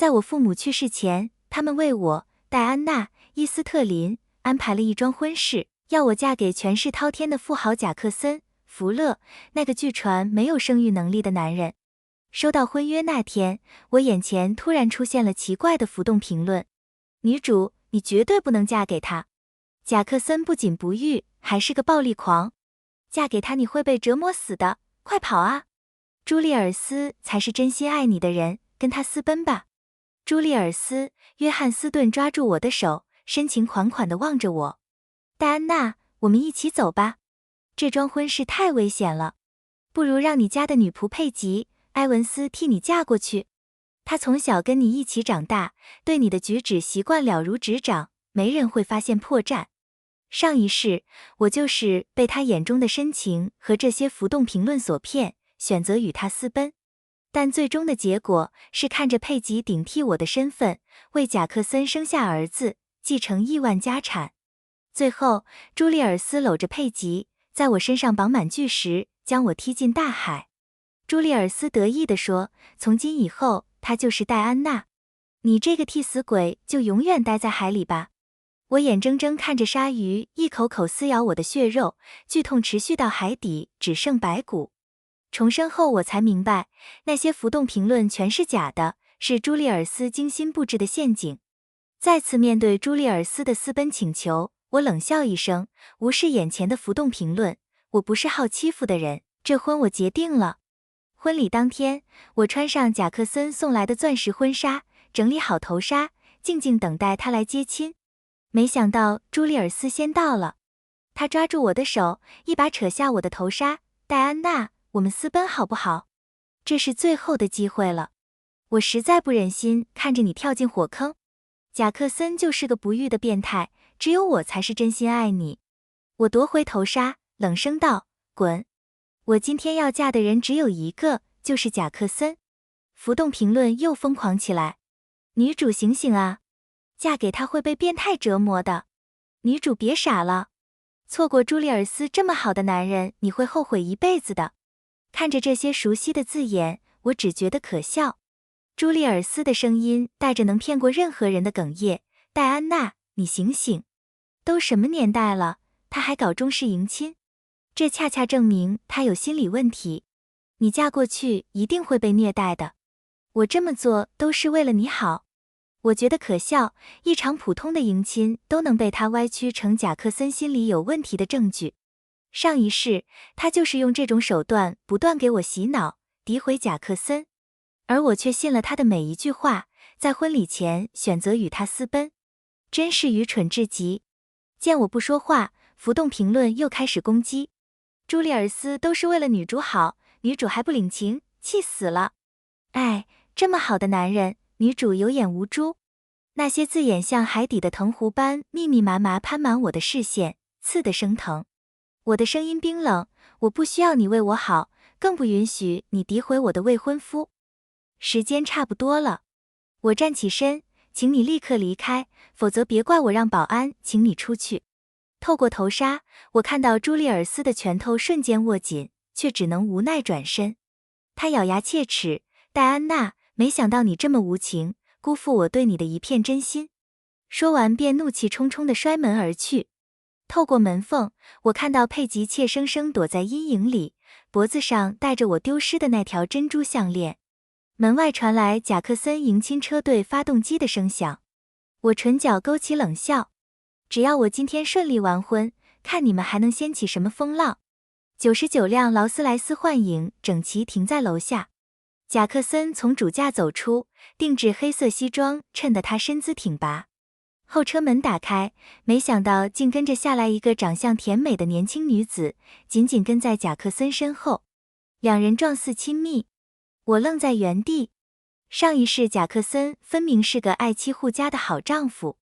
在我父母去世前，他们为我、戴安娜、伊斯特林安排了一桩婚事，要我嫁给权势滔天的富豪贾克森·福勒，那个据传没有生育能力的男人。收到婚约那天，我眼前突然出现了奇怪的浮动评论：女主，你绝对不能嫁给他。贾克森不仅不育，还是个暴力狂。嫁给他你会被折磨死的，快跑啊！朱利尔斯才是真心爱你的人，跟他私奔吧。朱利尔斯·约翰斯顿抓住我的手，深情款款地望着我。戴安娜，我们一起走吧。这桩婚事太危险了，不如让你家的女仆佩吉·埃文斯替你嫁过去。她从小跟你一起长大，对你的举止习惯了如指掌，没人会发现破绽。上一世，我就是被他眼中的深情和这些浮动评论所骗，选择与他私奔。但最终的结果是看着佩吉顶替我的身份，为贾克森生下儿子，继承亿万家产。最后，朱利尔斯搂着佩吉，在我身上绑满巨石，将我踢进大海。朱利尔斯得意地说：“从今以后，她就是戴安娜。你这个替死鬼就永远待在海里吧。”我眼睁睁看着鲨鱼一口口撕咬我的血肉，剧痛持续到海底，只剩白骨。重生后我才明白，那些浮动评论全是假的，是朱利尔斯精心布置的陷阱。再次面对朱利尔斯的私奔请求，我冷笑一声，无视眼前的浮动评论。我不是好欺负的人，这婚我结定了。婚礼当天，我穿上贾克森送来的钻石婚纱，整理好头纱，静静等待他来接亲。没想到朱利尔斯先到了，他抓住我的手，一把扯下我的头纱。戴安娜，我们私奔好不好？这是最后的机会了。我实在不忍心看着你跳进火坑。贾克森就是个不育的变态，只有我才是真心爱你。我夺回头纱，冷声道：滚！我今天要嫁的人只有一个，就是贾克森。浮动评论又疯狂起来。女主醒醒啊！嫁给他会被变态折磨的。女主别傻了，错过朱利尔斯这么好的男人，你会后悔一辈子的。看着这些熟悉的字眼，我只觉得可笑。朱利尔斯的声音带着能骗过任何人的哽咽：戴安娜，你醒醒！都什么年代了，他还搞中式迎亲，这恰恰证明他有心理问题。你嫁过去一定会被虐待的。我这么做都是为了你好。我觉得可笑，一场普通的迎亲都能被他歪曲成贾克森心里有问题的证据。上一世，他就是用这种手段不断给我洗脑，诋毁贾克森，而我却信了他的每一句话，在婚礼前选择与他私奔，真是愚蠢至极。见我不说话，浮动评论又开始攻击。朱利尔斯都是为了女主好，女主还不领情，气死了。哎，这么好的男人，女主有眼无珠。那些字眼像海底的藤壶般密密麻麻攀满我的视线，刺得生疼。我的声音冰冷，我不需要你为我好，更不允许你诋毁我的未婚夫。时间差不多了，我站起身，请你立刻离开，否则别怪我让保安请你出去。透过头纱，我看到朱利尔斯的拳头瞬间握紧，却只能无奈转身。他咬牙切齿：戴安娜，没想到你这么无情，辜负我对你的一片真心。说完便怒气冲冲地摔门而去。透过门缝，我看到佩吉怯生生躲在阴影里，脖子上戴着我丢失的那条珍珠项链。门外传来贾克森迎亲车队发动机的声响，我唇角勾起冷笑。只要我今天顺利完婚，看你们还能掀起什么风浪。99辆劳斯莱斯幻影整齐停在楼下。贾克森从主驾走出，定制黑色西装衬得他身姿挺拔。后车门打开，没想到竟跟着下来一个长相甜美的年轻女子，紧紧跟在贾克森身后，两人状似亲密。我愣在原地，上一世贾克森分明是个爱妻护家的好丈夫，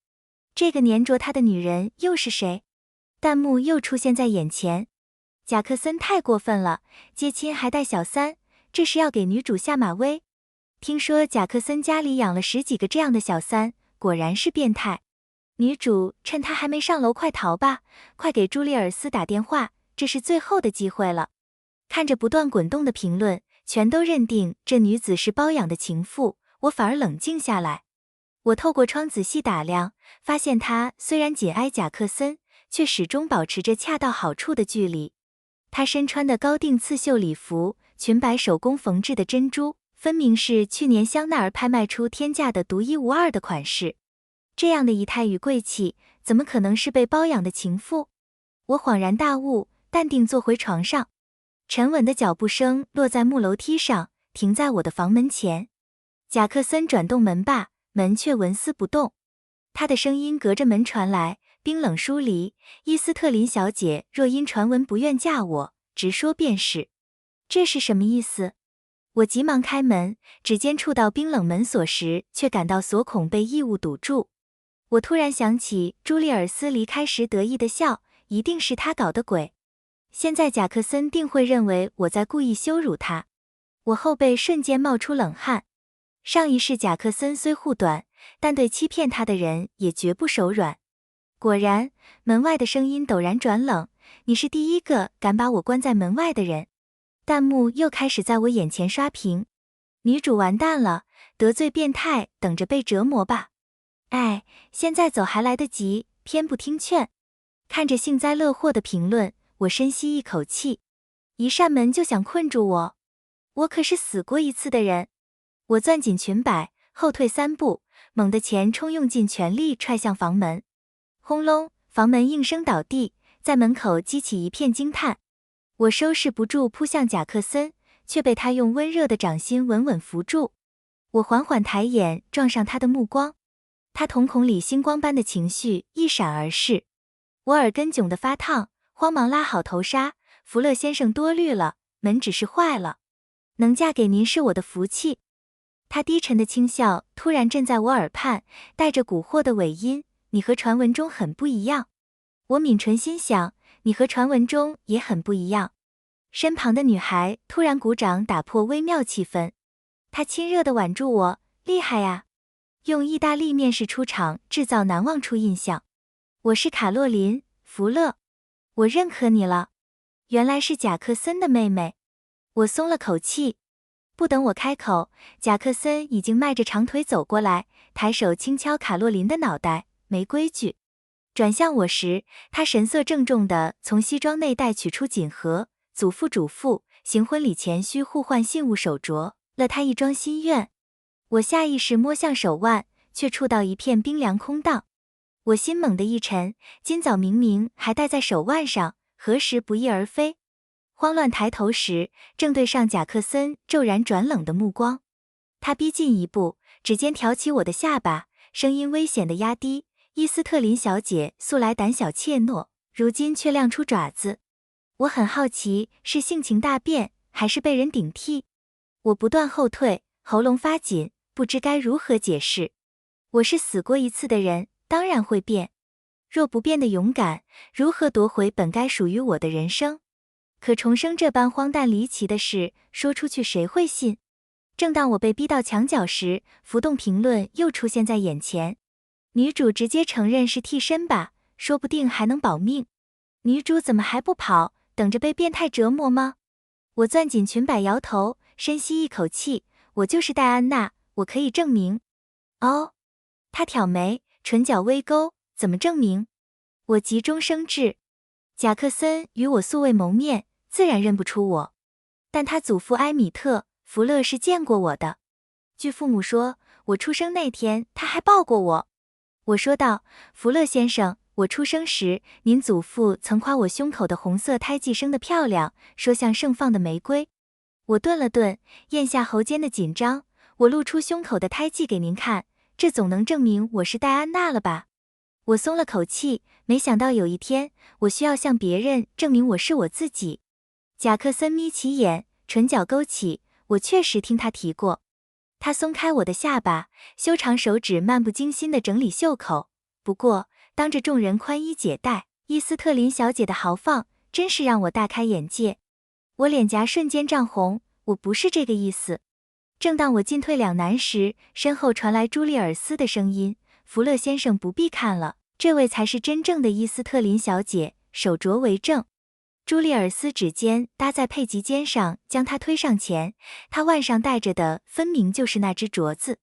这个粘着他的女人又是谁？弹幕又出现在眼前，贾克森太过分了，接亲还带小三，这是要给女主下马威。听说贾克森家里养了10几个这样的小三，果然是变态。女主趁他还没上楼，快逃吧，快给朱利尔斯打电话，这是最后的机会了。看着不断滚动的评论，全都认定这女子是包养的情妇，我反而冷静下来。我透过窗仔细打量，发现他虽然紧挨贾克森，却始终保持着恰到好处的距离。他身穿的高定刺绣礼服，裙摆手工缝制的珍珠，分明是去年香奈儿拍卖出天价的独一无二的款式。这样的仪态与贵气，怎么可能是被包养的情妇？我恍然大悟，淡定坐回床上。沉稳的脚步声落在木楼梯上，停在我的房门前。贾克森转动门把，门却纹丝不动。他的声音隔着门传来，冰冷疏离。伊斯特林小姐若因传闻不愿嫁我，直说便是。这是什么意思？我急忙开门，指尖触到冰冷门锁时，却感到锁孔被异物堵住。我突然想起朱利尔斯离开时得意的笑，一定是他搞的鬼。现在贾克森定会认为我在故意羞辱他。我后背瞬间冒出冷汗。上一世贾克森虽护短，但对欺骗他的人也绝不手软。果然，门外的声音陡然转冷，你是第一个敢把我关在门外的人。弹幕又开始在我眼前刷屏，女主完蛋了，得罪变态，等着被折磨吧。哎，现在走还来得及，偏不听劝。看着幸灾乐祸的评论，我深吸一口气。一扇门就想困住我，我可是死过一次的人。我攥紧裙摆，后退3步，猛地前冲，用尽全力踹向房门。轰隆，房门应声倒地，在门口激起一片惊叹。我收拾不住扑向贾克森，却被他用温热的掌心稳稳扶住。我缓缓抬眼撞上他的目光，他瞳孔里星光般的情绪一闪而逝。我耳根窘得发烫，慌忙拉好头纱。福勒先生多虑了，门只是坏了，能嫁给您是我的福气。他低沉的轻笑突然震在我耳畔，带着蛊惑的尾音，你和传闻中很不一样。我抿唇心想，你和传闻中也很不一样。身旁的女孩突然鼓掌打破微妙气氛，她亲热地挽住我，厉害呀！用意大利面食出场，制造难忘初印象。我是卡洛琳·福勒，我认可你了。原来是贾克森的妹妹，我松了口气。不等我开口，贾克森已经迈着长腿走过来，抬手轻敲卡洛琳的脑袋，没规矩。转向我时，他神色郑重地从西装内袋取出锦盒，祖父嘱咐，行婚礼前需互换信物手镯，了他一桩心愿。我下意识摸向手腕，却触到一片冰凉空荡。我心猛地一沉，今早明明还戴在手腕上，何时不翼而飞？慌乱抬头时，正对上贾克森骤然转冷的目光。他逼近一步，指尖挑起我的下巴，声音危险地压低，伊斯特林小姐素来胆小怯懦，如今却亮出爪子。我很好奇，是性情大变，还是被人顶替？我不断后退，喉咙发紧，不知该如何解释。我是死过一次的人，当然会变。若不变得勇敢，如何夺回本该属于我的人生？可重生这般荒诞离奇的事，说出去谁会信？正当我被逼到墙角时，浮动评论又出现在眼前。女主直接承认是替身吧，说不定还能保命。女主怎么还不跑，等着被变态折磨吗？我攥紧裙摆摇头，深吸一口气，我就是戴安娜，我可以证明。哦，她挑眉，唇角微勾，怎么证明？我急中生智。贾克森与我素未谋面，自然认不出我，但他祖父埃米特·福勒是见过我的。据父母说，我出生那天他还抱过我。我说道，福勒先生，我出生时，您祖父曾夸我胸口的红色胎记生得漂亮，说像盛放的玫瑰。我顿了顿，咽下喉间的紧张，我露出胸口的胎记给您看，这总能证明我是戴安娜了吧？我松了口气，没想到有一天，我需要向别人证明我是我自己。贾克森眯起眼，唇角勾起，我确实听他提过。他松开我的下巴，修长手指漫不经心地整理袖口。不过，当着众人宽衣解带，伊斯特林小姐的豪放，真是让我大开眼界。我脸颊瞬间涨红，我不是这个意思。正当我进退两难时，身后传来朱利尔斯的声音：“福勒先生不必看了，这位才是真正的伊斯特林小姐，手镯为证。”朱利尔斯指尖搭在佩吉肩上，将她推上前，她腕上戴着的分明就是那只镯子。